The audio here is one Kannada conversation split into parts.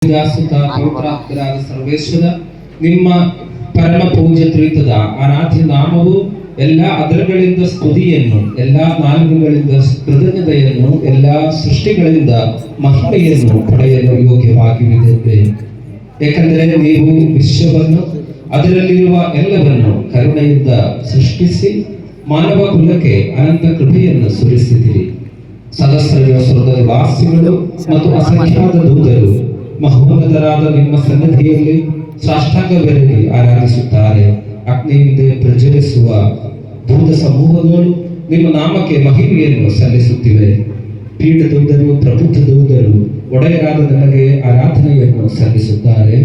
ಸುತ ಪವಿತ್ರಾತ್ಮರಾದ ಸರ್ವೇಶ್ವರ ನಿಮ್ಮ ಪರಮ ಪೂಜ್ಯ ತ್ರಿತ್ವದ ಆರಾಧ್ಯ ನಾಮವು ಎಲ್ಲ ಅದರಗಳಿಂದ ಸ್ತುತಿಯನ್ನು, ಎಲ್ಲ ನಾಲ್ಕುಗಳಿಂದ ಕೃತಜ್ಞತೆಯನ್ನು, ಎಲ್ಲ ಸೃಷ್ಟಿಗಳಿಂದ ಮಹಿಮೆಯನ್ನು ಪಡೆಯಲು ಯೋಗ್ಯವಾಗಿರುತ್ತದೆ. ಏಕೆಂದರೆ ನೀವು ವಿಶ್ವವನ್ನು ಅದರಲ್ಲಿರುವ ಎಲ್ಲವನ್ನು ಕರುಣೆಯಿಂದ ಸೃಷ್ಟಿಸಿ ಮಾನವ ಕುಲಕ್ಕೆ ಅನಂತ ಕೃಪೆಯನ್ನು ಸುರಿಸಿದಿರಿ. ಸಹಸ್ರ ಸ್ವರ್ಗದ ವಾಸಿಗಳು ಮತ್ತು ಅಸಂಖ್ಯಾತ ದೂತರು ಮಹೋನ್ನತರಾದ ನಿಮ್ಮ ಸನ್ನಿಧಿಯಲ್ಲಿ ಸಾಷ್ಟಾಂಗವೆರಗಿ ಆರಾಧಿಸುತ್ತಾರೆ. ಅಗ್ನಿಯಿಂದ ಪ್ರಜ್ವಲಿಸುವ ದೂತ ಸಮೂಹಗಳು ನಿಮ್ಮ ನಾಮಕ್ಕೆ ಮಹಿಮೆಯನ್ನು ಸಲ್ಲಿಸುತ್ತಿವೆ. ಪೀಠ ದೂತರು, ಪ್ರಬುದ್ಧ ದೂತರು ಒಡೆಯರಾದ ನನಗೆ ಆರಾಧನೆಯನ್ನು ಸಲ್ಲಿಸುತ್ತಾರೆ.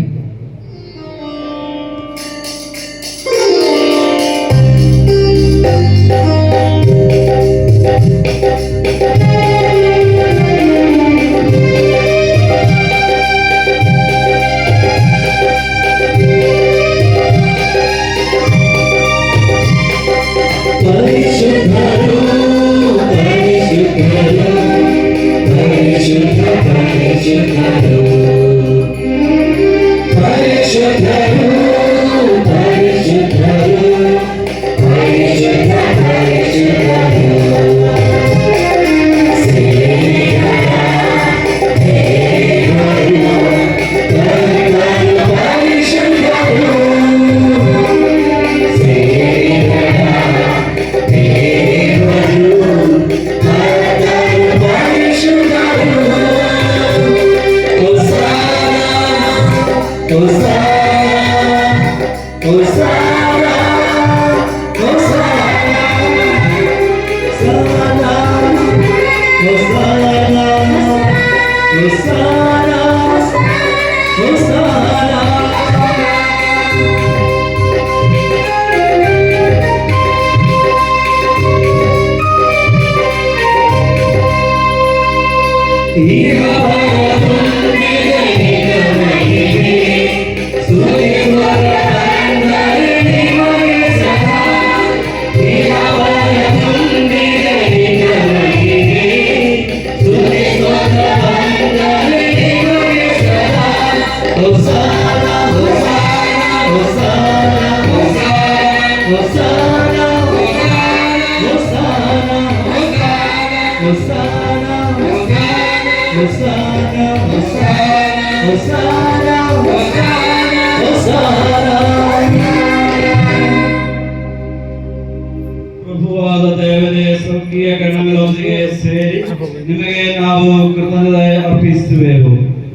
ಪ್ರಭುವಾದ ದೇವರೇ, ಸ್ವರ್ಗೀಯ ಗಣಗಳೊಂದಿಗೆ ಸೇರಿ ನಿಮಗೆ ನಾವು ಕೃತಜ್ಞತೆ ಅರ್ಪಿಸುವೆವು.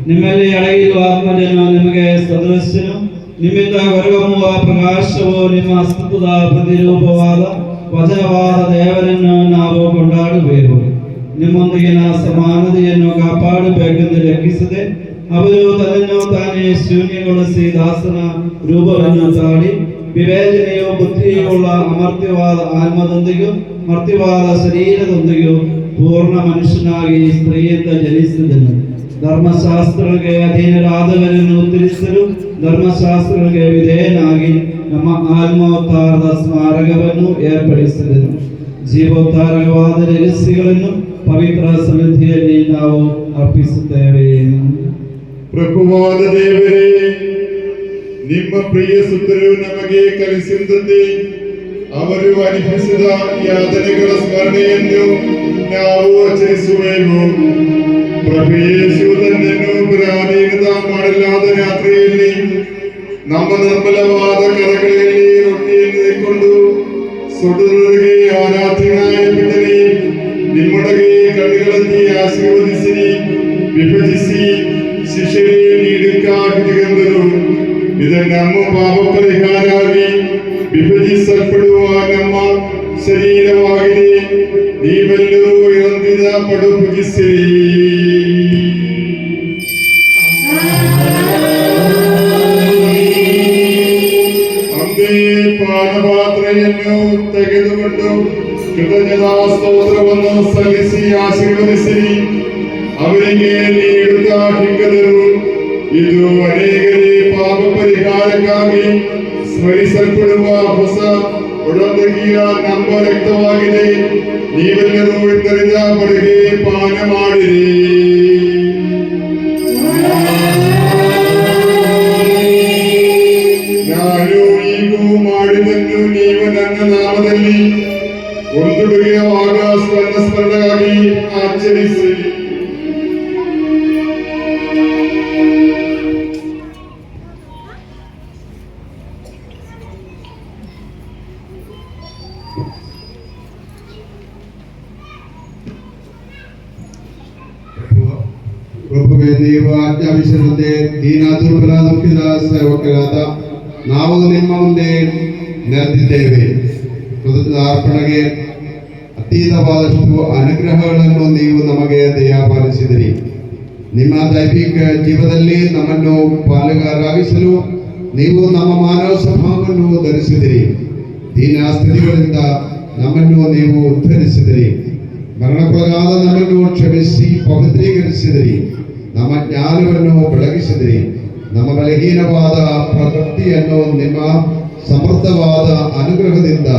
ನಿಮ್ಮಲ್ಲಿ ಅಡಗಿರುವ ಆತ್ಮಜನು ನಿಮಗೆ ಸದೃಶ್ಯನು. ನಿಮ್ಮಿಂದ ಹೊರಹೊಮ್ಮುವ ಪ್ರಕಾಶವು ನಿಮ್ಮ ಅಸ್ತಿತ್ವದ ಪ್ರತಿರೂಪವಾದ ವಚನವಾದ ದೇವರನ್ನು ನಾವು ಕೊಂಡಾಡುವೆವು. ನಿಮ್ಮೊಂದಿಗಿನ ಸಮಾನತೆಯನ್ನು ಕಾಪಾಡಬೇಕೆಂದು ಲೆಕ್ಕಿಸದೆ ಅವರು ತನ್ನನ್ನು ತಾನೇ ಶೂನ್ಯಗೊಳಿಸಿ ದಾಸನ ರೂಪವನ್ನು ತಾಳಿ ವಿವೇಚನೆಯು ಬುದ್ಧಿಯುಳ್ಳ ಅಮರ್ತ್ಯವಾದ ಆತ್ಮದೊಂದಿಗೂ ಮರ್ತ್ಯವಾದ ಶರೀರದೊಂದಿಗೂ ಪೂರ್ಣ ಮನುಷ್ಯನಾಗಿ ಸ್ತ್ರೀಯಿಂದ ಜನಿಸಿದನು. ಧರ್ಮಶಾಸ್ತ್ರಗಳಿಗೆ ಅಧೀನರಾದವರನ್ನು ಉತ್ತರಿಸಲು ಧರ್ಮಶಾಸ್ತ್ರಗಳಿಗೆ ವಿಧೇಯನಾಗಿ ನಮ್ಮ ಆತ್ಮೋದ್ಧಾರದ ಸ್ಮಾರಕವನ್ನು ಏರ್ಪಡಿಸಿದನು. ಜೀವೋದ್ಧಾರಕವಾದ ರಹಸ್ಯಗಳನ್ನು ಪವಿತ್ರ ಸನ್ನಿಧಿಯಲ್ಲಿ ನಾವು ಅರ್ಪಿಸುತ್ತೇವೆ. ಪ್ರಭುವಾದ ದೇವರೇ, ನಿಮ್ಮ ಪ್ರಿಯ ಸುತ್ತರು ನಮಗೆ ಕಲಿಸಿದಂತೆ ಅವರು ಅನುಭವಿಸಿದ ಯಾತನೆಗಳ ಸ್ಮರಣೆಯನ್ನು ನಾವು ಆಚರಿಸುವೆವು. ಪ್ರಭು ಯೇಸು ತನ್ನನ್ನು ಪರಾಧೀನತ ಮಾಡಲಾದ ರಾತ್ರಿಯಲ್ಲಿ ನಮ್ಮ ನಿರ್ಮಲವಾದ ಕರಗಳಲ್ಲಿ ರೊಟ್ಟಿಯನ್ನು ತೆಗೆದುಕೊಂಡು ಸುಡುವರಿಗೆ ಆರಾಧನಾಯ ಬಿಡಲಿ ನಿಮ್ಮೊಳಗೆ ಕಣ್ಣುಗಳಲ್ಲಿ ಆಶೀರ್ವದಿಸಿರಿ, ವಿಭಜಿಸಿ ಶಿಷ್ಯರಿಗೆ ನೀಡಕ್ಕಾಗಿದೆಂದರು. ಇದು ನಮ್ಮ ಪಾಪ ಪರಿಹಾರವಾಗಿ ವಿಭಜಿಸಲ್ಪಡುವ ನಮ್ಮ ಶರೀರವಾಗಿದೆ. ನೀವೆಲ್ಲರೂ ಇದರಿಂದ ಪಡು ಭುಜಿಸಿರಿ. ಅಂದೇ ಪಾನಪಾತ್ರೆಯನ್ನು ತೆಗೆದುಕೊಂಡು ಕೃತಜ್ಞತಾ ಸ್ತೋತ್ರವನ್ನು ಸಲ್ಲಿಸಿ ಆಶೀರ್ವದಿಸಿರಿ, ಅವರಿಗೆ ನೀಡುತ್ತಾ ಹಿಂಗದರು. ಇದು ಅನೇಕರೇ ಪಾಪ ಪರಿಹಾರಕ್ಕಾಗಿ ಸ್ಮರಿಸಲ್ಪಡುವ ಹೊಸ ಒಡಂಬಡಿಕೆಯ ನಮ್ಮ ರಕ್ತವಾಗಿದೆ. ನೀವೆಲ್ಲರೂ ಇದರಿಂದ ಬಡಗೆ ಪಾನ ಮಾಡಿರಿ. ಸ್ಮರಣೆಗಾಗಿ ಆಚರಿಸಿ. ಪ್ರಭುವೇ, ನೀವು ಆಜ್ಞಾಪಿಸಿದಂತೆ ದೀನ ದುರ್ಬಲ ದುಃಖಿತ ಸೇವಕರಾದ ನಾವು ನಿಮ್ಮ ಮುಂದೆ ನೆರೆದಿದ್ದೇವೆ. ಕೃತಜ್ಞತಾರ್ಪಣೆಗೆ ಅತೀತವಾದಷ್ಟು ಅನುಗ್ರಹಗಳನ್ನು ನೀವು ನಮಗೆ ದಯಪಾಲಿಸಿದಿರಿ. ನಿಮ್ಮ ದೈವಿಕ ಜೀವದಲ್ಲಿ ನಮ್ಮನ್ನು ಪಾಲುಗಾರಾಗಿಸಲು ನೀವು ನಮ್ಮ ಮಾನವ ಸ್ವಭಾವವನ್ನು ಧರಿಸಿದಿರಿ. ದೀನ ಸ್ಥಿತಿಗಳಿಂದ ನಮ್ಮನ್ನು ನೀವು ಉದ್ಧರಿಸಿದಿರಿ. ಮರಣಕ್ಕೊಳಗಾದ ನಮ್ಮನ್ನು ಕ್ಷಮಿಸಿ ಪವಿತ್ರೀಕರಿಸಿದಿರಿ. ನಮ್ಮ ಜ್ಞಾನವನ್ನು ಬೆಳಗಿಸಿದಿರಿ. ನಮ್ಮ ಬಲಹೀನವಾದ ಪ್ರಕೃತಿಯನ್ನು ನಿಮ್ಮ ಸಮೃದ್ಧವಾದ ಅನುಗ್ರಹದಿಂದ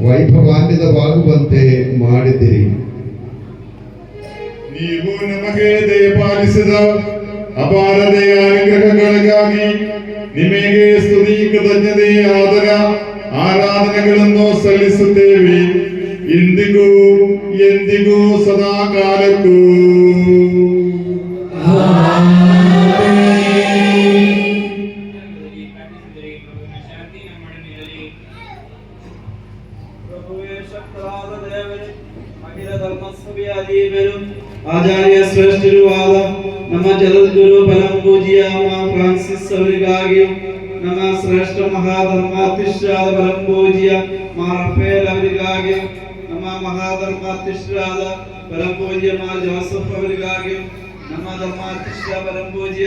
ವೈಭವಾನ್ವಿತವಾಗುವಂತೆ ಮಾಡಿದಿರಿ. ನೀವು ನಮಗೆ ದಯಪಾಲಿಸಿದ ಅಪಾರ ದಯ ಅನುಗ್ರಹಗಳಿಗಾಗಿ ನಿಮಗೆ ಸ್ತುತಿ, ಕೃತಜ್ಞತೆ, ಆದರ, ಆರಾಧನೆಗಳನ್ನು ಸಲ್ಲಿಸುತ್ತೇವೆ. ಇಂದಿಗೂ ಎಂದಿಗೂ ಸದಾ ಕಾಲಕ್ಕೂ. ಆಚಾರ್ಯ ಶ್ರೇಷ್ಠರು ಆದ ನಮ್ಮ ಜಗದ್ಗುರು ಪರಮ ಪೂಜ್ಯ ಫ್ರಾನ್ಸಿಸ್ ಅವರಿಗಾಗಿಯೂ, ನಮ್ಮ ಶ್ರೇಷ್ಠ ಮಹಾಧರ್ಮಾಧ್ಯಕ್ಷರಾದ ಪರಮ ಪೂಜ್ಯ ರಫೇಲ್ ಅವರಿಗಾಗಿಯೂ, ನಮ್ಮ ಮಹಾಧರ್ಮಾಧ್ಯಕ್ಷರಾದ ಪರಮ ಪೂಜ್ಯ ಜೋಸಫ್ ಅವರಿಗಾಗಿಯೂ, ನಮ್ಮ ಧರ್ಮಾಧ್ಯಕ್ಷ ಪರಮ ಪೂಜ್ಯ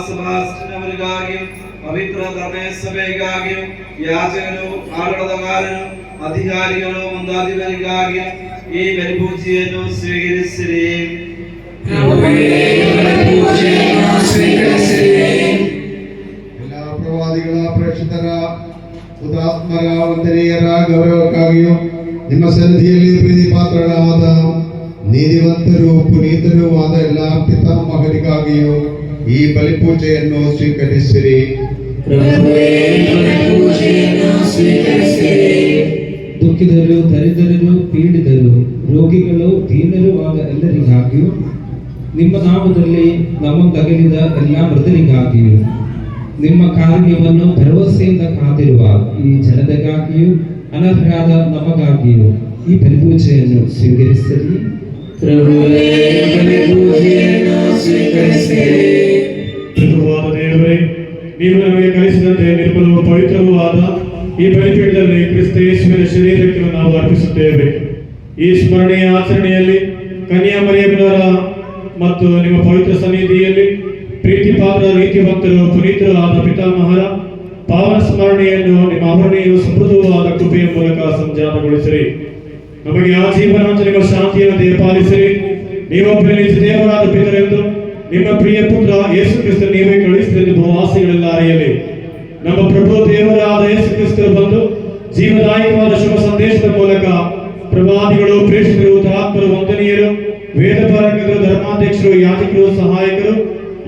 ಸಭಾಸ್ಟನ್ ಅವರಿಗಾಗಿಯೂ, ಪವಿತ್ರ ಧರ್ಮೇಶ ಸಭೆಗಾಗಿಯೂ, ಯಾಜಕರು, ಆಡಳಿತಗಾರರು, ಅಧಿಕಾರಿಗಳು ಮುಂತಾದವರಿಗಾಗಿಯೂ ಈ ಬಲಿಪೂಜೆಯನ್ನು ಸ್ವೀಕರಿಸಿರಿ. ಎಲ್ಲ ಪ್ರವಾದಿಗಳ, ಪ್ರೇಕ್ಷಿತರ, ಹುತಾತ್ಮರ, ವಂದನೀಯರ ಗೌರವಕ್ಕಾಗಿಯೂ ನಿಮ್ಮ ಸನ್ನಿಧಿಯಲ್ಲಿ ಪ್ರೀತಿ ಪಾತ್ರರಾದ ನೀತಿವಂತರು, ಪುನೀತರು ಆದ ಎಲ್ಲ ಪಿತಾಮಹರಿಗಾಗಿಯೂ ಈ ಬಲಿಪೂಜೆಯನ್ನು ಸ್ವೀಕರಿಸಿರಿ. ದುಃಖಿತರು, ದರಿದ್ರರು, ಪೀಡಿತರು, ರೋಗಿಗಳು, ದೀನರು ಆದ ಎಲ್ಲರಿಗಾಗಿಯೂ ನಿಮ್ಮ ನಾಮದಲ್ಲಿ ನಮಗಲಿದ ಎಲ್ಲ ಮೃತರಿಗಾಗಿಯೂ ನಿಮ್ಮ ಕಾರ್ಯವನ್ನು ಭರವಸೆಯಿಂದ ಕಾದಿರುವ ಈ ಜನತೆಗಾಗಿಯೂ ಅನರ್ಹರಾದ ನಮಗಾಗಿಯೂ ಈ ಬಲಿಪೂಜೆಯನ್ನು ಸ್ವೀಕರಿಸಿರಿ. ಪ್ರಭುವಾದ ದೇವರೇ, ನೀವು ನಮಗೆ ಕಲಿಸಿದಂತೆ ನಿರ್ಮಲವೂ ಪವಿತ್ರವೂ ಆದ ಈ ಬಲಿಪೀಠದಲ್ಲಿ ಕ್ರಿಸ್ತ ಯೇಸುವಿನ ಶರೀರಕ್ಕೆ ನಾವು ಅರ್ಪಿಸುತ್ತೇವೆ. ಈ ಸ್ಮರಣೆಯ ಆಚರಣೆಯಲ್ಲಿ ಕನ್ಯಾಮರಿಯಮ್ಮನವರ ಮತ್ತು ನಿಮ್ಮ ಪವಿತ್ರ ಸನ್ನಿಧಿಯಲ್ಲಿ ಪ್ರೀತಿ ಪಾತ್ರ, ನೀತಿವಂತರು, ಪುನೀತರು ಆದ ಪಿತಾಮಹರ ಪಾವನ ಸ್ಮರಣೆಯನ್ನು ನಿಮ್ಮ ಆವರಣೆಯು ಸಮೃದ್ಧವಾದ ಕೃಪೆಯ ಮೂಲಕ ಸಂಜಾತಗೊಳಿಸಿರಿ. ನಮಗೆ ಆ ಜೀವನ ಮತ್ತು ನಿಮ್ಮ ಶಾಂತಿಯನ್ನು ದಯಪಾಲಿಸಿರಿ. ನೀವೊಬ್ಬರೇ ನಿಜ ದೇವರಾದ ಪಿತರೆಂದು ನಿಮ್ಮ ಪ್ರಿಯ ಪುತ್ರ ಯೇಸು ಕ್ರಿಸ್ತ ನೀವೇ ಕಳುಹಿಸಿದ ಭೂವಾಸಿಗಳೆಲ್ಲ ಅರಿಯಲಿ. ನಮ್ಮ ಪ್ರಭು ದೇವರಾದ ಯೇಸು ಕ್ರಿಸ್ತರು ಬಂದು ಜೀವದಾಯಕವಾದ ಶುಭ ಸಂದೇಶದ ಮೂಲಕ ಪ್ರವಾದಿಗಳು, ಪ್ರೇಷಕರು, ಹುತಾತ್ಮರು, ವಂದನೀಯರು, ವೇದ ಪಾಲಕರು, ಧರ್ಮಾಧ್ಯಕ್ಷರು, ಯಾಜಕರು, ಸಹಾಯಕರು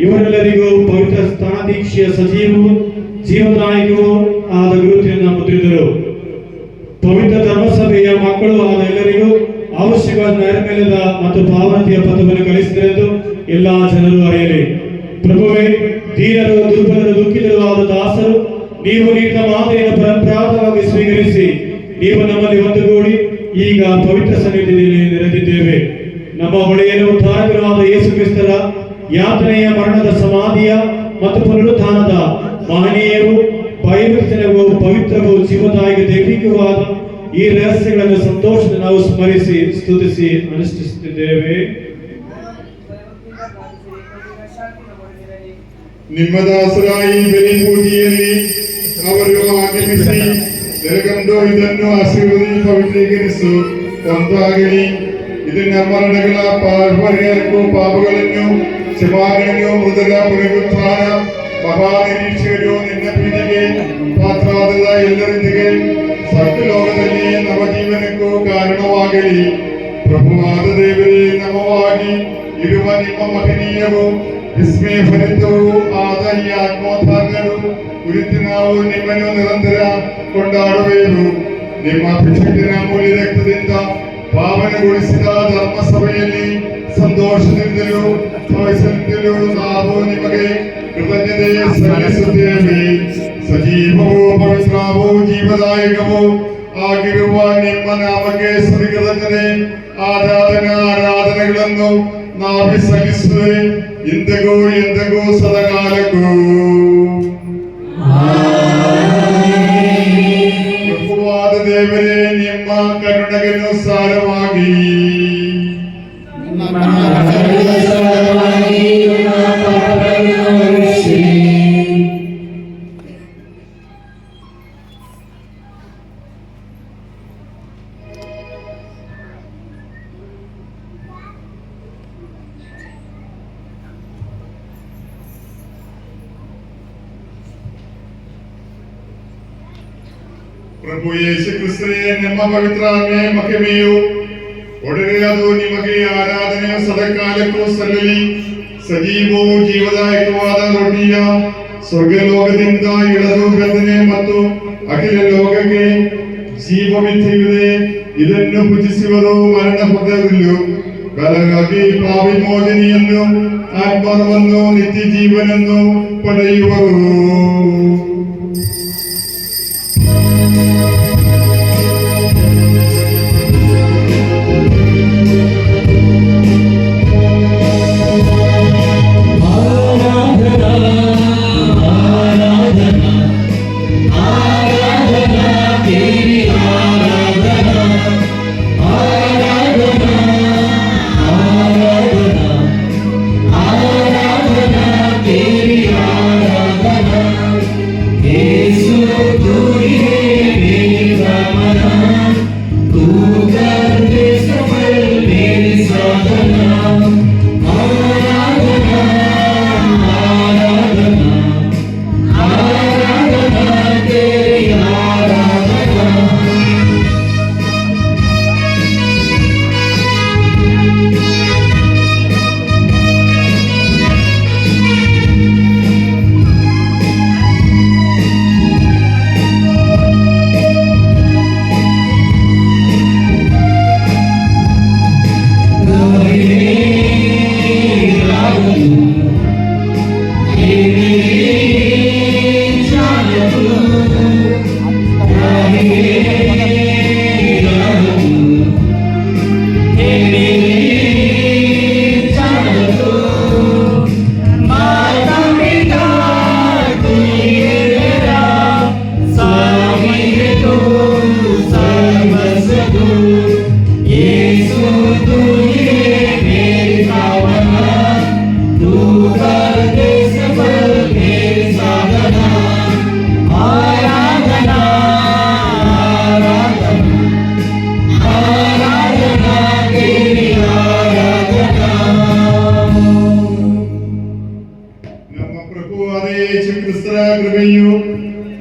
ಇವರೆಲ್ಲರಿಗೂ ಪವಿತ್ರ ಸ್ಥಾನದೀಕ್ಷೆಯ ಸಜೀವವು ಜೀವದಾಯಕವೂ ಆದ ಗುರುತಿನಿಂದ ಮುದ್ರಿದರು. ಪವಿತ್ರ ಧರ್ಮಸಭೆಯ ಮಕ್ಕಳು ಆದ ಎಲ್ಲರಿಗೂ ಅವಶ್ಯಕವಾದ ನೈರ್ಮಲ್ಯದ ಮತ್ತು ಪಾವನತೆಯ ಪದವನ್ನು ಕಲಿಸಿದರೆಂದು ಎಲ್ಲಾ ಜನರು ಅರಿಯಲಿ. ಪ್ರಭುವೇ, ದೀನರು, ದುರ್ಬಲರು, ದುಃಖಿತರು ಆದ ದಾಸರು ನೀವು ನೀಡಿದ ಮಾತೆಯನ್ನು ಪರಂಪರಾಗತವಾಗಿ ಸ್ವೀಕರಿಸಿ ನೀವು ನಮ್ಮಲ್ಲಿ ಒಂದುಗೂಡಿ ಈಗ ಪವಿತ್ರ ಸನ್ನಿಧಿಯಲ್ಲಿ ನೆರೆದಿದ್ದೇವೆ. ನಮ್ಮ ಹೊಳೆಯನ್ನು ಉದ್ಧಾರಕರಾದ ಯೇಸು ಕ್ರಿಸ್ತರ ಯಾತನೆಯ, ಮರಣದ, ಸಮಾಧಿಯ ಮತ್ತು ಪುನರುತ್ಥಾನದ ಮಹನೀಯವು, ಭಯಭಕ್ತನವು, ಪವಿತ್ರವೂ, ಜೀವದಾಯಕ, ದೈವಿಕವಾದ ಈ ರಹಸ್ಯಗಳನ್ನು ಸಂತೋಷದ ನಾವು ಸ್ಮರಿಸಿ ಸ್ತುತಿಸಿ ಅನುಷ್ಠಿಸುತ್ತಿದ್ದೇವೆ. ನಿಮ್ಮ ದಾಸರ ಈ ಬಲಿಪೂಜೆಯಲ್ಲಿ ಅವರು ಆಗಮಿಸಿ ನೆಲೆಗೊಂಡು ಇದನ್ನು ಆಶೀರ್ವದಿ ಪವಿತ್ರೀಕರಿಸು ಒಂದಾಗಲಿ. ಇದು ನಮ್ಮ ಮರಣಗಳ ಪರಿಹಾರಕ್ಕೂ, ಪಾಪಗಳನ್ನು ಕ್ಷಮಾಗಳನ್ನು, ಮೃತರ ಪುನರುತ್ಥಾನ, ಮಹಾನಿರೀಕ್ಷೆಗಳು ನಿನ್ನ ಪ್ರೀತಿಗೆ ಪಾತ್ರವಾದ ಎಲ್ಲರೊಂದಿಗೆ ಸತ್ಯಲೋಕದಲ್ಲಿ ನವಜೀವನಕ್ಕೂ ಕಾರಣವಾಗಲಿ. ಪ್ರಭುವಾದ ದೇವರೇ, ನಮವಾಗಿ ಇರುವ ನಿಮ್ಮ ಮಹನೀಯವು ವಿಸ್ಮಯ ಫಲಿತವೂ ಆದ ಈ ಆತ್ಮೋದ್ಧಾರಗಳು ಕುರಿತು ನಾವು ನಿಮ್ಮನ್ನು ನಿರಂತರ ಕೊಂಡಾಡುವೆವು. ನಿಮ್ಮ ಅಭಿಷೇಕದ ಅಮೂಲ್ಯ ರಕ್ತದಿಂದ ಪಾವನಗೊಳಿಸಿದ ಧರ್ಮಸಭೆಯಲ್ಲಿ ಸಂತೋಷದಿಂದಲೂ ಭಾವಿಸಿದಿಂದಲೂ ನಾವು ನಿಮಗೆ ಕೃತಜ್ಞತೆ ಸಲ್ಲಿಸುತ್ತೇವೆ. ಸಜೀವವೂ ಪವಿತ್ರವೂ ಜೀವದಾಯಕವೂ ಆಗಿರುವ ನಿಮ್ಮ ನಾಮಕ್ಕೆ ಸ್ತುತಿಕೃತಜ್ಞತೆ ಆರಾಧನೆಗಳನ್ನು ನಾವೇ ಸಲ್ಲಿಸುವೆ ಇಂದಿಗೂ ಎಂದಿಗೂ ಸದಾಕಾಲಕ್ಕೂ. ಪ್ರಭುವಾದ ದೇವರೇ, ನಿಮ್ಮ ಕರುಣೆಗನುಸಾರವಾಗಿ ಪ್ರಭು ಯೇಸು ಕ್ರಿಸ್ತನೇ, ನಿಮ್ಮ ಪವಿತ್ರಾತ್ಮೆ ಮಹಿಮೆಯು ಒಡನೆ ಅದು ನಿಮಗೆ ಆರಾಧನೆಯು ಸದಾಕಾಲಕ್ಕೂ ಸಲ್ಲಲಿ. ಸಜೀವವು ಜೀವದಾಯಕವಾದ ರೊಟ್ಟಿಯ ಸ್ವರ್ಗಲೋಕದಿಂದ ಇಳಿದು ಬಂದನೆ ಮತ್ತು ಅಖಿಲ ಲೋಕಕ್ಕೆ ಜೀವವಿದೆ. ಇದನ್ನು ಪೂಜಿಸುವರು ಮರಣ ಹೊಂದಲು ಬಲಗಾಗಿ ಪಾವಿಮೋಚನೆಯನ್ನು ಆತ್ಮವನ್ನು ನಿತ್ಯ ಜೀವನನ್ನು ಪಡೆಯುವರು.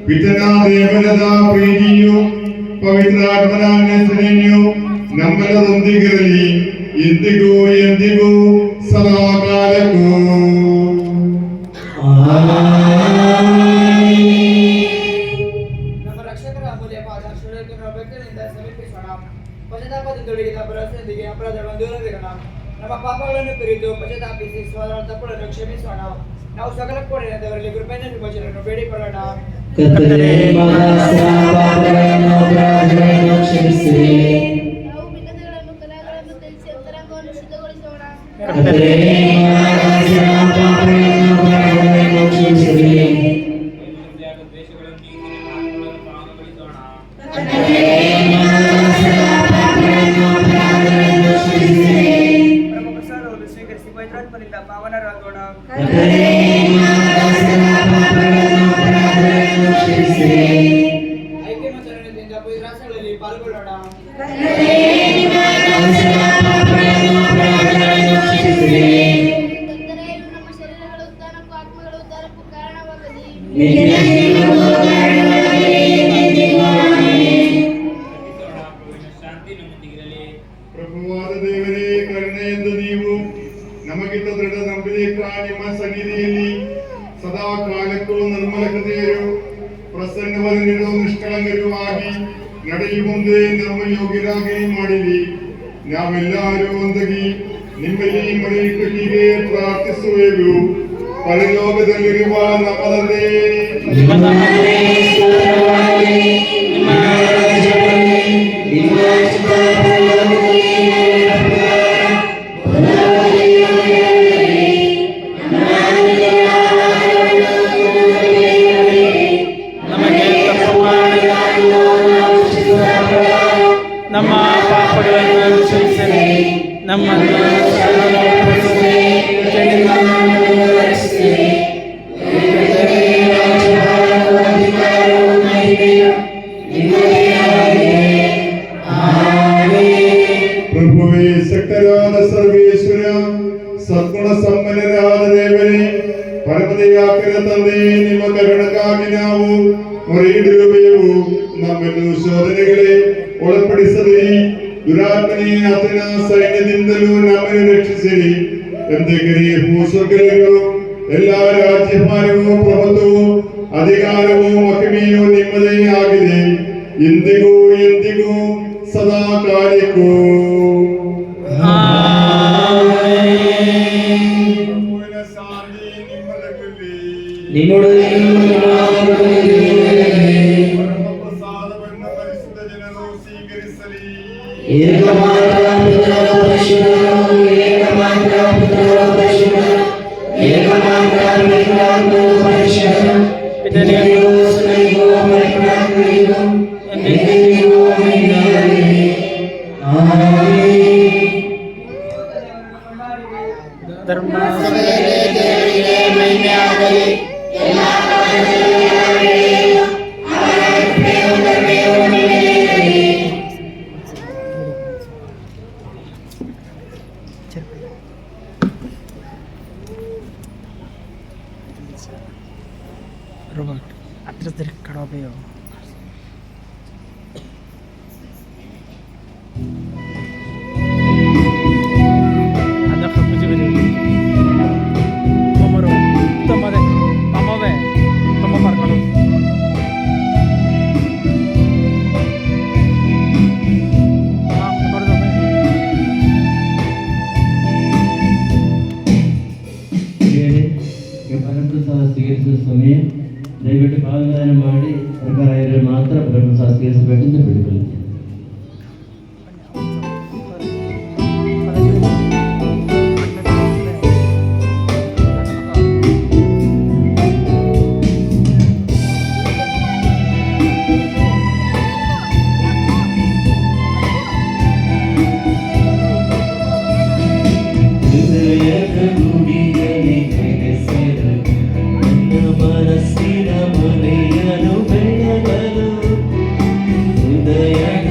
ಪಿತನಾದೇವನದ ಪ್ರೀತಿಯು ಪವಿತ್ರಾತ್ಮನ ನೆನಪಿನೆಯು ನಮ್ಮೆಲ್ಲರೊಂದಿಗಿರಲಿ ಇಂದಿಗೂ ಎಂದಿಗೂ ಸದಾಕಾಲಕ್ಕೂ. ನಮ್ಮ ರಕ್ಷಕರ ಅಮೂಲ್ಯ ಪಾದ ಶೂರಕರ ಬೆಕ್ಕನಿಂದ ಸಮೀಪಿಸೋಣ. ಪಶ್ಚಾತ್ತಾಪದಿಂದೊಳಗಿನ ಭರವಸೆಯೊಂದಿಗೆ ಅಪರಾಧಗಳನ್ನು ದೂರವಿರೋಣ. ನಮ್ಮ ಪಾಪಗಳನ್ನು ಕುರಿತು ಪಶ್ಚಾತ್ತಾಪಿಸಿ ಸೋದರ ತಪ್ಪುಗಳನ್ನು ಕ್ಷಮಿಸೋಣ. ನಾವು ಸಕಲ ಕೋಣೆಯವರಲ್ಲಿ ಕೃಪೆಯನ್ನು ವಿಮೋಚನೆಯನ್ನು ಬೇಡಿಕೊಳ್ಳೋಣ. ಕರ್ತನೇ, ಪಾಪಗಳನ್ನು ಕ್ಷಮಿಸಿರಿ. ನಾವು ಭಿನ್ನತೆಗಳನ್ನು ಕಲಹಗಳನ್ನು ತ್ಯಜಿಸಿ ಅಂತರಂಗವನ್ನು ಶುದ್ಧಗೊಳಿಸೋಣ. ಕರ್ತನೇ, ಪಾಪಗಳನ್ನು ಕ್ಷಮಿಸಿರಿ. ಪ್ರಭು ಸ್ವೀಕರಿಸಿ ಪವಿತ್ರಾತ್ಮನಿಂದ ಪಾವನರಾಗೋಣ. ಐಕ್ಯಮತನದಿಂದ ಪವಿತ್ರಾಸಗಳಲ್ಲಿ ಪಾಲ್ಗೊಳ್ಳೋಣ. ಕರ್ತನೆಯು ನಮ್ಮ ಶರೀರಗಳ ಉತ್ಥಾನಕ್ಕೂ ಆತ್ಮಗಳ ಉದ್ಧಾರಕ್ಕೂ ಕಾರಣವಾಗಲಿ. ಪ್ರಭುವಾದ ದೇವರೇ, ಕರುಣೆಯಿಂದ ನೀವು ನಮಗಿಂತ ದೃಢ ನಂಬಿದ ನಿಮ್ಮ ಸನ್ನಿಧಿಯಲ್ಲಿ ಸದಾ ಕಾಲಕ್ಕೂ ನಿರ್ಮಲಕತೆಯರು ಪ್ರಸನ್ನವನ್ನು ನೀಡುವ ನಿಷ್ಕಳಂಕರು ಆಗಿ ನಡೆಯುವಂತೆ ನಮ್ಮ ಯೋಗ್ಯರಾಗಿ ಮಾಡಿರಿ. ನಾವೆಲ್ಲರೂ ಒಂದಾಗಿ ನಿಮ್ಮಲ್ಲಿ ಮನೆಯಿಟ್ಟು ಹೀಗೆ ಪ್ರಾರ್ಥಿಸುವೆವು. ಪರಲೋಕದಲ್ಲಿರುವ ನಮ್ಮ ತಂದೆ, ನಿಮ್ಮ ನಾಮವೇ ಸ್ತೋತ್ರವಾಗಲಿ. ನಿಮ್ಮ ರಾಜ್ಯ ಬರಲಿ. ನಿಮ್ಮ ಚಿತ್ತ ಪರಲೋಕದಲ್ಲಿ ನೆರವೇರಲಿ. ಭೂಲೋಕದಲ್ಲಿ ನೆರವೇರಲಿ. ನಮ್ಮ ಅನುದಿನದ ಆಹಾರವನ್ನು ನಮಗೆ ನಮಗೆ ತಪ್ಪು ಮಾಡಿದವರನ್ನು ನಾವು ಕ್ಷಮಿಸುವ ಪ್ರಕಾರ ನಮ್ಮ ಪಾಪಗಳನ್ನು ಕ್ಷಮಿಸಿರಿ. ನಮ್ಮನ್ನು ಶರಣಾಗತಗೊಳಿಸಿರಿ. ಕೆಟ್ಟದಿಂದ ನಮ್ಮನ್ನು ರಕ್ಷಿಸಿರಿ. ಏಕೆಂದರೆ ರಾಜ್ಯಭಾರವು, ಅಧಿಕಾರವು, ಮಹಿಮೆಯು ನಿಮ್ಮದೇ ಆಗಿದೆ. ಆಮೆನ್. ಪ್ರಭುವೇ, ಶಕ್ತರಾದ ಸರ್ವೇಶ್ವರ, ಸದ್ಗುಣ ಸಂಪನ್ನರಾದ ದೇವರೇ, ಪರಮದಯಾಕರ ತಂದೆ, ನಿಮ್ಮ ಕರುಣಕ್ಕಾಗಿ ನಾವು ಮೊರೆಯಿಡುವೆವು. ನಮ್ಮನ್ನು ಶೋಧನೆಗಳೇ ಒಳಪಡಿಸದಿರಿ. ದುರಾತ್ಮನೇ ಆತನ ಸೈನ್ಯದಿಂದಲೂ ನಮ್ಮನ್ನು ರಕ್ಷಿಸಿರಿ. ಎಂದೆಗರಿ ಭೂಸ್ವರ್ಗಗಳು ಎಲ್ಲ ರಾಜ್ಯಭಾರವು, ಪ್ರಭುತ್ವವು, ಅಧಿಕಾರವು, ಮಹಿಮೆಯು ನಿಮ್ಮದೇ ಆಗಿದೆ, ಇಂದಿಗೂ ಎಂದಿಗೂ ಸದಾ ಕಾಲಕ್ಕೂ. ಪ್ರಭುವಿನ ಶಾಂತಿ ನಿಮ್ಮೊಳಗಿರಲಿ. ಪರಮ ಪ್ರಸಾದವನ್ನು ಪರಿಶುದ್ಧ ಜನರು ಸ್ವೀಕರಿಸಲಿ. ಏಕಮಾತ್ರ ಪುತ್ರರ ಪರಿಶುದ್ಧರು, ಏಕಮಾತ್ರ ಪುತ್ರರ ಪರಿಶುದ್ಧರು, ಏಕಮಾತ್ರ ಪವಿತ್ರಾತ್ಮನ ಪರಿಶುದ್ಧರು, ಪಿತನಿಗೂ ಸುತನಿಗೂ ಪರಿಶುದ್ಧಾತ್ಮನಿಗೂ ಎಂದೆಂದಿಗೂ ಮಹಿಮೆಯಾಗಲಿ. ಆಮೆನ್. ಧರ್ಮಸಭೆಯಲ್ಲಿ ದೇವರಿಗೆ ಮಹಿಮೆಯಾಗಲಿ. ಎಲ್ಲಾ ಕಾಲದಲ್ಲೂ ಯಾವಾಗಲೂ ಅವರ ಕೃಪೆಯು ಕರುಣೆಯು ನಿಮ್ಮಲ್ಲಿರಲಿ. Robert, atrás del carabeo. Anda ke puji beri. Tomaro, tomare, pamave, tomar karo. Tomar dobe. ಪರಮಪ್ರಸಾದ ಸ್ವೀಕರಿಸುವ ಸಮಯ. ದಯವಿಟ್ಟು ಭಾಗದಾನ ಮಾಡಿ ಸರ್ಕಾರ ಮಾತ್ರ ಪರಮಪ್ರಸಾದ ಸ್ವೀಕರಿಸಬೇಕೆಂದು ಬೇಡಿಕೊಳ್ಳುತ್ತೇನೆ. ಹೃದಯದ ಗುಡಿಯಲ್ಲಿ ನೆಲೆಸಿರು ನನ್ನ ಮನಸ್ಸಿನ ಮನೆಯನ್ನು ಬೆಳಗಲು. ಹೃದಯದ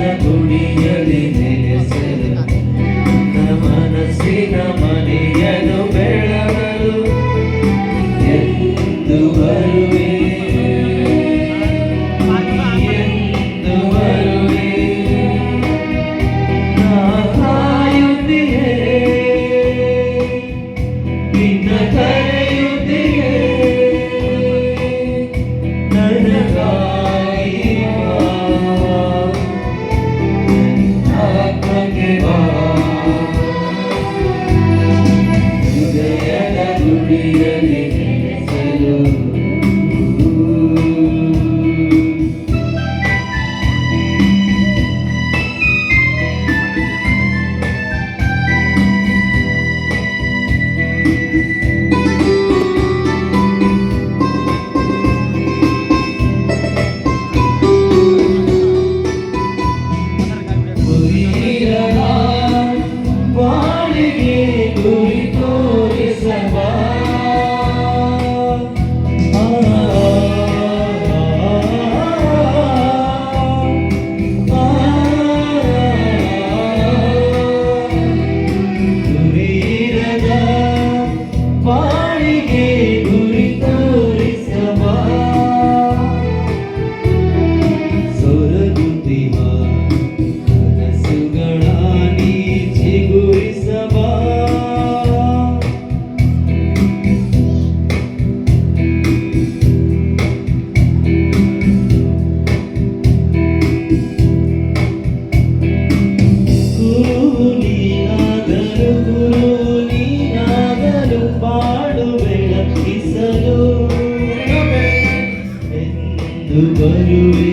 ಎಂದು ಬರುವೆ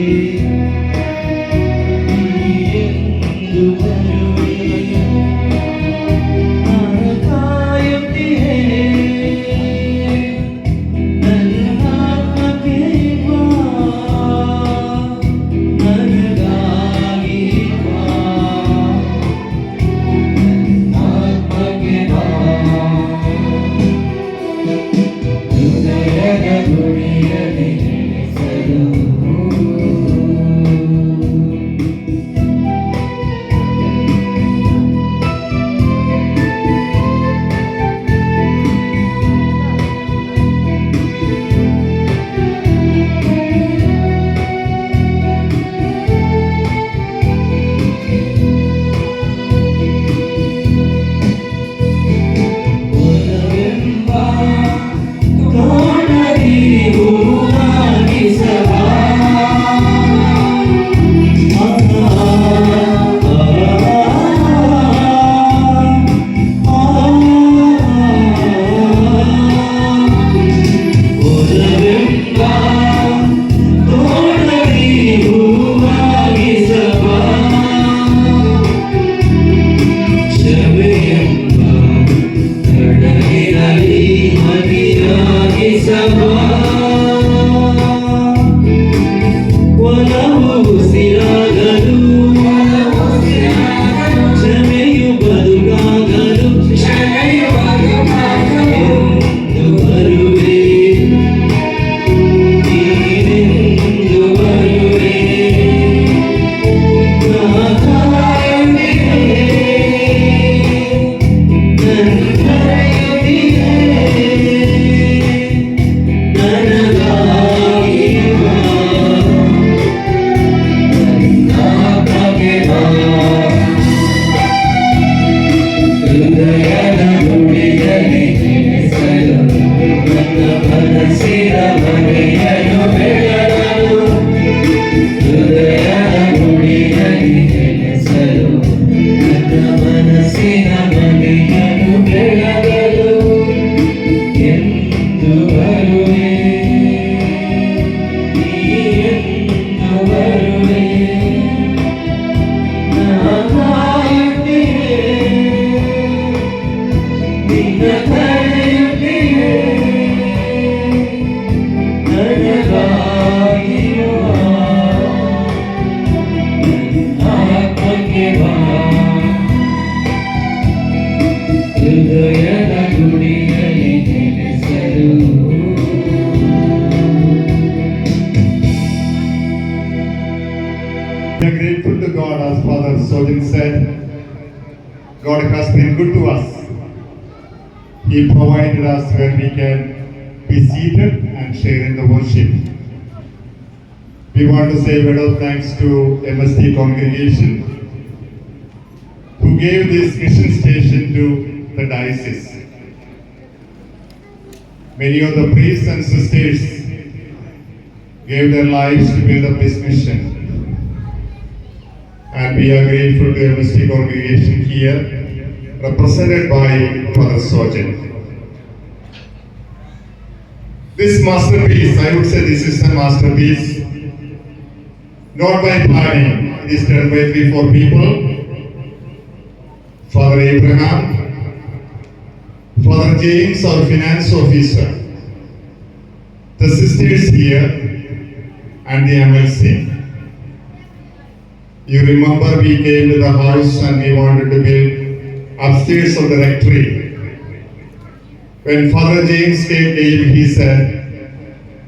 ಎಂದು ಬರುವೆ ನಾನು ಕಾಯುತ್ತಿಯೇ ನನ್ನ ಆತ್ಮಕ್ಕೆ ಬಾ ನನಗಾಗಿ ಬಾ ನನ್ನ ಆತ್ಮಕ್ಕೆ ಬಾ ಹೃದಯದ ಗುಡಿಯಲ್ಲಿ ನೆಲೆಸಲು We are grateful to God, as Father Sojin said. God has been good to us. He provided us where we can be seated and share in the worship. We want to say a word of thanks to MST congregation who gave this mission station to the diocese. Many of the priests and sisters gave their lives to build up this mission. And we are grateful to MST congregation here, represented by Father Sojin. This masterpiece, I would say this is a masterpiece, not by planning. It is done by 3-4 people. Father Abraham, Father James, our finance officer, the sisters here, and the MLC. You remember we came to the house and we wanted to build upstairs of the rectory. When Father James came, he said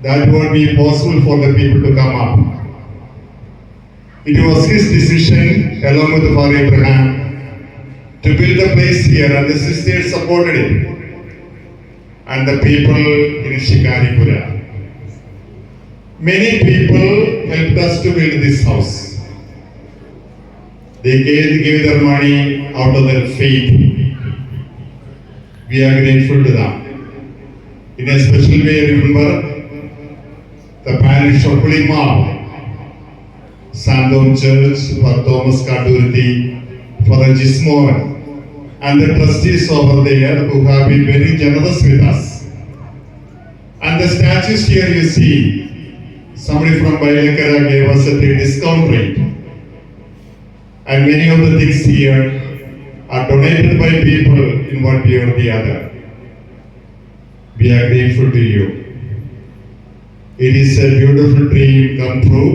that won't be possible for the people to come up. It was his decision, along with Father Abraham, to build a place here, and the sisters supported it, and the people in Shikaripura. Many people helped us to build this house. They gave their money out of their faith. We are grateful to them. In a special way, remember the parish of Pulimal, Sandom Church, Father Thomas Kadurthi, Father Jismohan, and the trustees over there who have been very generous with us. And the statues here you see, somebody from Bailakara gave us a discount rate. And many of the things here are donated by people in one way or the other. We are grateful to you. It is a beautiful dream come true.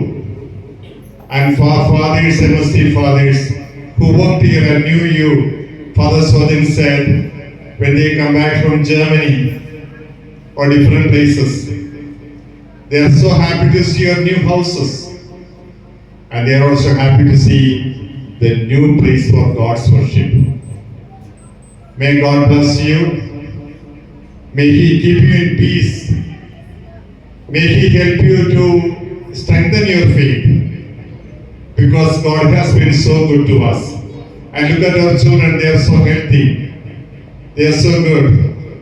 And for fathers and musty fathers who worked here and knew you, Father Sodin said, when they come back from Germany or different places, they are so happy to see your new houses. And they are also happy to see the new place for God's worship. May God bless you. May He keep you in peace. May He help you to strengthen your faith. Because God has been so good to us. And look at our children, they are so healthy. They are so good.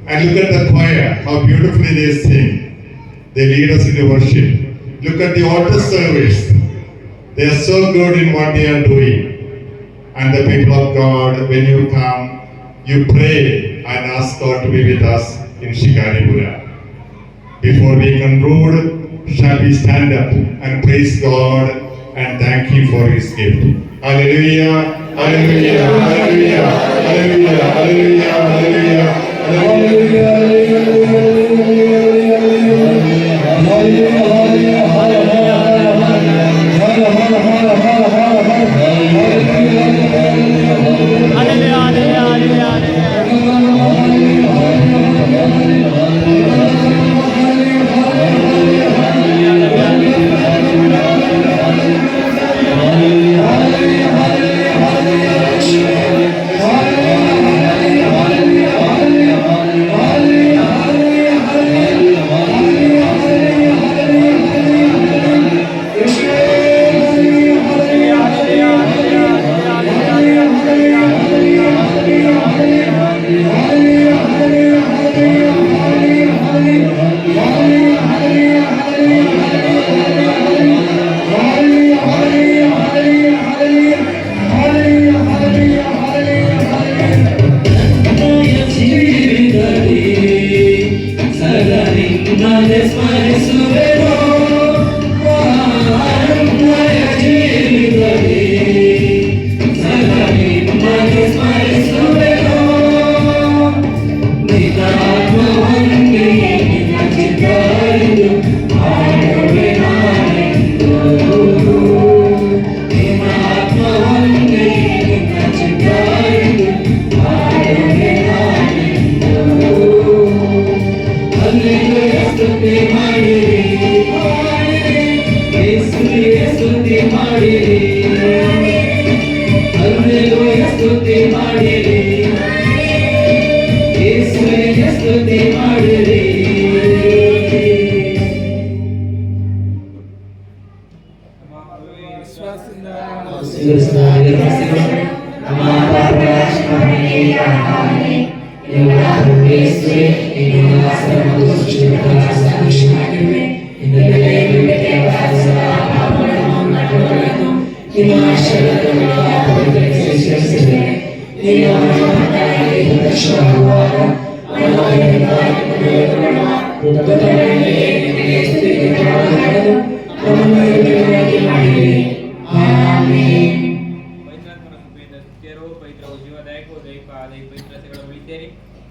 And look at the choir, how beautifully they sing. They lead us in the worship. Look at the altar service. They are so good in what they are doing. And the people of God, when you come, you pray and ask God to be with us in Shikaripura. Before we conclude, shall we stand up and praise God and thank Him for His gift. Hallelujah, hallelujah, hallelujah, hallelujah, hallelujah, hallelujah,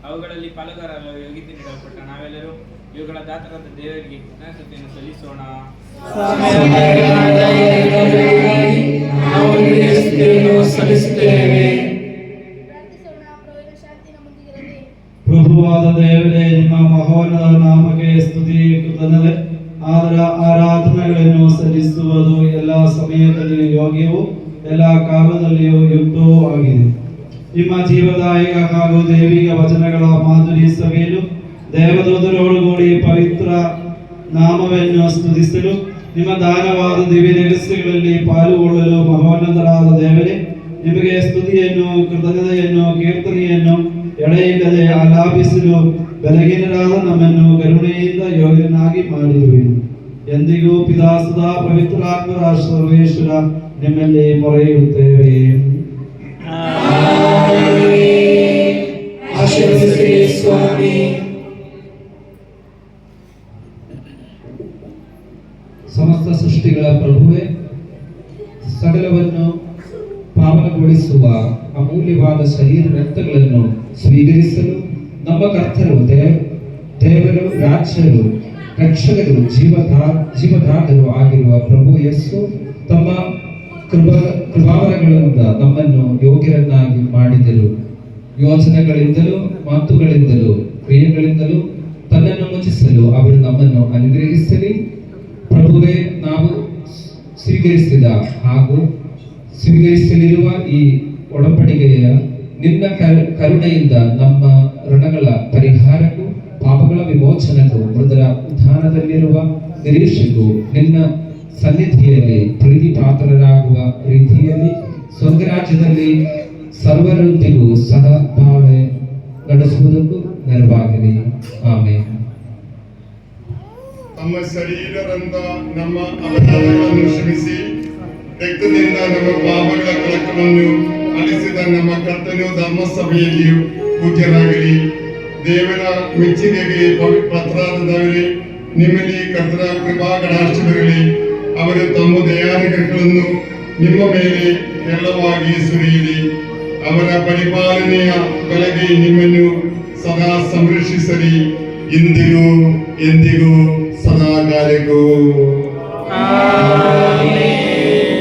ಅವುಗಳಲ್ಲಿ ಪಾಲುಗಾರರಾಗಿ ನೀಡಲ್ಪಟ್ಟ ನಾವೆಲ್ಲರೂ ಇವುಗಳ ದಾತರಾದ ದೇವರಿಗೆ ಕೃತಜ್ಞತೆಯನ್ನು ಸಲ್ಲಿಸೋಣ. ಪ್ರಭುವಾದ ದೇವರೇ, ನಿಮ್ಮ ಮಹೋನ್ನತ ನಾಮಕ್ಕೆ ಸ್ತುತಿ ಕೃತಜ್ಞತೆ ಆರಾಧನೆಗಳನ್ನು ಸಲ್ಲಿಸುವುದು ಎಲ್ಲ ಸಮಯದಲ್ಲಿ ಯೋಗ್ಯವೂ ಎಲ್ಲ ಕಾಲದಲ್ಲಿಯೂ ಯುಕ್ತವೂ ಆಗಿದೆ. ನಿಮ್ಮ ಜೀವದಾಯಕ ಹಾಗೂ ದೈವಿಕ ವಚನಗಳ ಮಾಧುರಿ ಸಭೆಯಲು ದೇವದೂತರೊಳಗೂಡಿ ಪವಿತ್ರ ನಾಮವನ್ನು ಸ್ತುತಿಸಲು ನಿಮ್ಮ ದಾನವಾದ ದಿವ್ಯ ರಹಸ್ಯಗಳಲ್ಲಿ ಪಾಲ್ಗೊಳ್ಳಲು ಮಹೋನ್ನತರಾದ ದೇವರೇ, ನಿಮಗೆ ಸ್ತುತಿಯನ್ನು ಕೃತಜ್ಞತೆಯನ್ನು ಕೀರ್ತನೆಯನ್ನು ಎಡೆಯಿಲ್ಲದೆ ಆಲಾಪಿಸಲು ಬೆಳಗಿನರಾದ ನಮ್ಮನ್ನು ಕರುಣೆಯಿಂದ ಯೋಗ್ಯನಾಗಿ ಮಾಡಿರುವೆನು. ಎಂದಿಗೂ ಪಿತಾಸುತ ಪವಿತ್ರಾತ್ಮರ ಸರ್ವೇಶ್ವರ ನಿಮ್ಮಲ್ಲಿ ಮೊರೆಯಿಡುತ್ತೇವೆ. ಸಮಸ್ತ ಸೃಷ್ಟಿಗಳ ಪ್ರಭುವೇ, ಸಕಲವನ್ನು ಪಾವನಗೊಳಿಸುವ ಅಮೂಲ್ಯವಾದ ಶರೀರ ರಕ್ತಗಳನ್ನು ಸ್ವೀಕರಿಸಲು ನಮ್ಮ ಕರ್ತರು ದೇವರು, ರಾಜ್ಯರು, ರಕ್ಷಕರು, ಜೀವದಾತರು ಆಗಿರುವ ಪ್ರಭು ಯೇಸು ತಮ್ಮ ಕೃಪಾವರಗಳಿಂದ ನಮ್ಮನ್ನು ಯೋಗ್ಯರನ್ನಾಗಿ ಮಾಡಿದರು. ಯೋಚನೆಗಳಿಂದಲೂ, ಮಾತುಗಳಿಂದಲೂ, ಕ್ರಿಯೆಗಳಿಂದಲೂ ತನ್ನನ್ನು ಮುಚ್ಚಿಸಲು ಅವರು ನಮ್ಮನ್ನು ಅನುಗ್ರಹಿಸಲಿ. ಪ್ರಭುವೇ, ನಾವು ಸ್ವೀಕರಿಸಿದ ಹಾಗೂ ಸ್ವೀಕರಿಸಲಿರುವ ಈ ಒಡಂಬಡಿಕೆಯ ನಿನ್ನ ಕರುಣೆಯಿಂದ ನಮ್ಮ ಋಣಗಳ ಪರಿಹಾರಕ್ಕೂ ಪಾಪಗಳ ವಿಮೋಚನೆಗೂ ಮೃತರ ಉತ್ಥಾನದಲ್ಲಿರುವ ನಿರೀಕ್ಷೆಗೂ ನಿನ್ನ ಸನ್ನಿಧಿಯಲ್ಲಿ ಪ್ರೀತಿ ಪಾತ್ರರಾಗುವ ರೀತಿಯಲ್ಲಿ ಸ್ವರ್ಗರಾಜ್ಯದಲ್ಲಿ ಸರ್ವರೊಂದಿಗೂ ಸಹಬಾಳ್ವೆ ನಡೆಸುವುದಕ್ಕೂ ನೆರವಾಗಲಿ. ಆಮೇಲೆ ತಮ್ಮ ಶರೀರದಿಂದ ನಮ್ಮ ಅಪರಾಧಗಳನ್ನು ಕ್ಷಮಿಸಿ ರಕ್ತದಿಂದ ನಮ್ಮ ಪಾಪಗಳ ಕಳಕವನ್ನು ಅಳಿಸಿದ ನಮ್ಮ ಕರ್ತನು ಧರ್ಮಸಭೆಯಲ್ಲಿಯೂ ಪೂಜ್ಯರಾಗಲಿ. ದೇವರ ಮೆಚ್ಚುಗೆಗೆ ಪತ್ರಾದವರೇ, ನಿಮ್ಮಲ್ಲಿ ಕರ್ತರ ಕೃಪಾ ಕಟಾಕ್ಷವಿರಲಿ. ಅವರು ತಮ್ಮ ದಯಾನುಗ್ರಹಗಳನ್ನು ನಿಮ್ಮ ಮೇಲೆ ಹೇರಳವಾಗಿ ಸುರಿಯಲಿ. ಅವರ ಪರಿಪಾಲನೆಯ ಬೆಳಗ್ಗೆ ನಿಮ್ಮನ್ನು ಸದಾ ಸಂರಕ್ಷಿಸಲಿ, ಇಂದಿಗೂ ಎಂದಿಗೂ ಸದಾ ಕಾಲಕ್ಕೂ.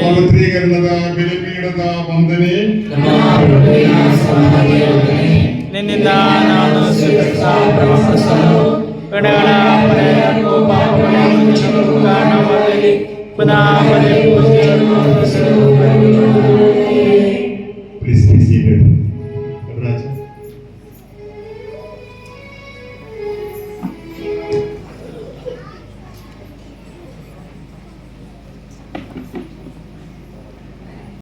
ಪವಿತ್ರೀಕರಣದ ಬಲಿಪೀಠದ ವಂದನೆ. ನಿನ್ನಿಂದ ನಾನು ಪ್ರಮಾಣಿಸಲು ಕಾರಣವಾಗಲಿ. ಪುನಃ